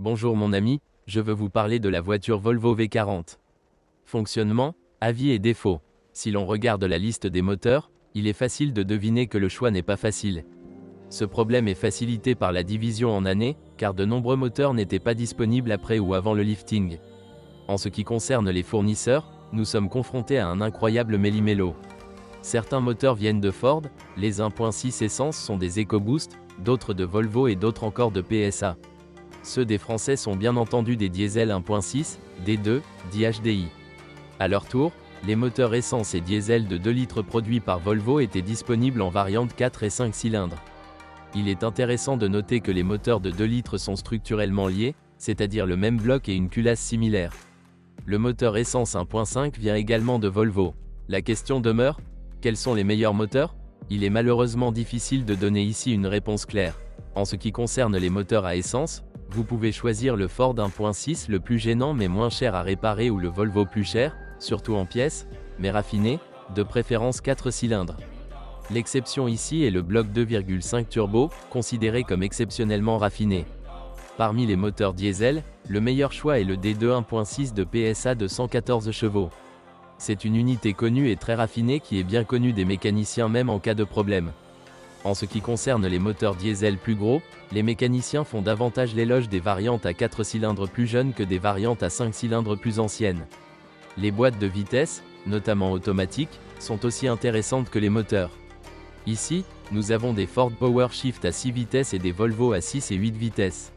Bonjour mon ami, je veux vous parler de la voiture Volvo V40. Fonctionnement, avis et défauts. Si l'on regarde la liste des moteurs, il est facile de deviner que le choix n'est pas facile. Ce problème est facilité par la division en années, car de nombreux moteurs n'étaient pas disponibles après ou avant le lifting. En ce qui concerne les fournisseurs, nous sommes confrontés à un incroyable méli-mélo. Certains moteurs viennent de Ford, les 1.6 essence sont des EcoBoost, d'autres de Volvo et d'autres encore de PSA. Ceux des Français sont bien entendu des diesel 1.6, D2, DHDI. À leur tour, les moteurs essence et diesel de 2 litres produits par Volvo étaient disponibles en variante 4 et 5 cylindres. Il est intéressant de noter que les moteurs de 2 litres sont structurellement liés, c'est-à-dire le même bloc et une culasse similaire. Le moteur essence 1.5 vient également de Volvo. La question demeure, quels sont les meilleurs moteurs? Il est malheureusement difficile de donner ici une réponse claire. En ce qui concerne les moteurs à essence, vous pouvez choisir le Ford 1.6 le plus gênant mais moins cher à réparer ou le Volvo plus cher, surtout en pièces, mais raffiné, de préférence 4 cylindres. L'exception ici est le bloc 2,5 turbo, considéré comme exceptionnellement raffiné. Parmi les moteurs diesel, le meilleur choix est le D2 1.6 de PSA de 114 chevaux. C'est une unité connue et très raffinée qui est bien connue des mécaniciens même en cas de problème. En ce qui concerne les moteurs diesel plus gros, les mécaniciens font davantage l'éloge des variantes à 4 cylindres plus jeunes que des variantes à 5 cylindres plus anciennes. Les boîtes de vitesse, notamment automatiques, sont aussi intéressantes que les moteurs. Ici, nous avons des Ford PowerShift à 6 vitesses et des Volvo à 6 et 8 vitesses.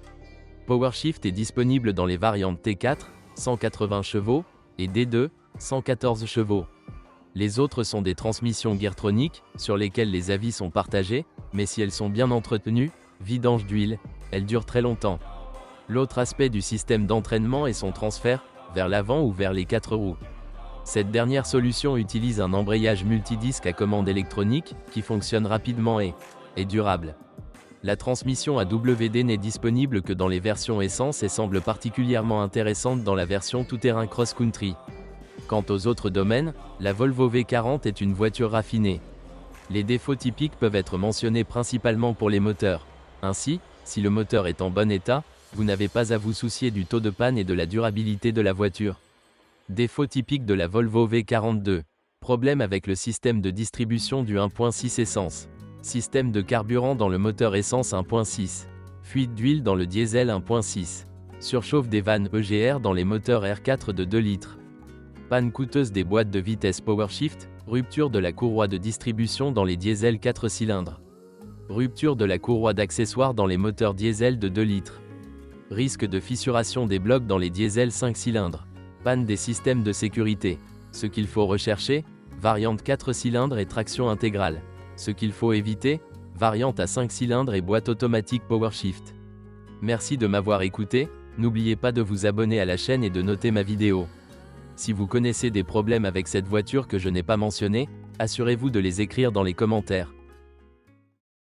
PowerShift est disponible dans les variantes T4, 180 chevaux, et D2, 114 chevaux. Les autres sont des transmissions Geartronic, sur lesquelles les avis sont partagés, mais si elles sont bien entretenues, vidange d'huile, elles durent très longtemps. L'autre aspect du système d'entraînement est son transfert, vers l'avant ou vers les 4 roues. Cette dernière solution utilise un embrayage multidisque à commande électronique, qui fonctionne rapidement et est durable. La transmission AWD n'est disponible que dans les versions essence et semble particulièrement intéressante dans la version tout-terrain cross-country. Quant aux autres domaines, la Volvo V40 est une voiture raffinée. Les défauts typiques peuvent être mentionnés principalement pour les moteurs. Ainsi, si le moteur est en bon état, vous n'avez pas à vous soucier du taux de panne et de la durabilité de la voiture. Défauts typiques de la Volvo V42. Problème avec le système de distribution du 1.6 essence. Système de carburant dans le moteur essence 1.6. Fuite d'huile dans le diesel 1.6. Surchauffe des vannes EGR dans les moteurs R4 de 2 litres. Panne coûteuse des boîtes de vitesse PowerShift, rupture de la courroie de distribution dans les diesels 4 cylindres. Rupture de la courroie d'accessoires dans les moteurs diesel de 2 litres. Risque de fissuration des blocs dans les diesels 5 cylindres. Panne des systèmes de sécurité. Ce qu'il faut rechercher, variante 4 cylindres et traction intégrale. Ce qu'il faut éviter, variante à 5 cylindres et boîte automatique PowerShift. Merci de m'avoir écouté, n'oubliez pas de vous abonner à la chaîne et de noter ma vidéo. Si vous connaissez des problèmes avec cette voiture que je n'ai pas mentionné, assurez-vous de les écrire dans les commentaires.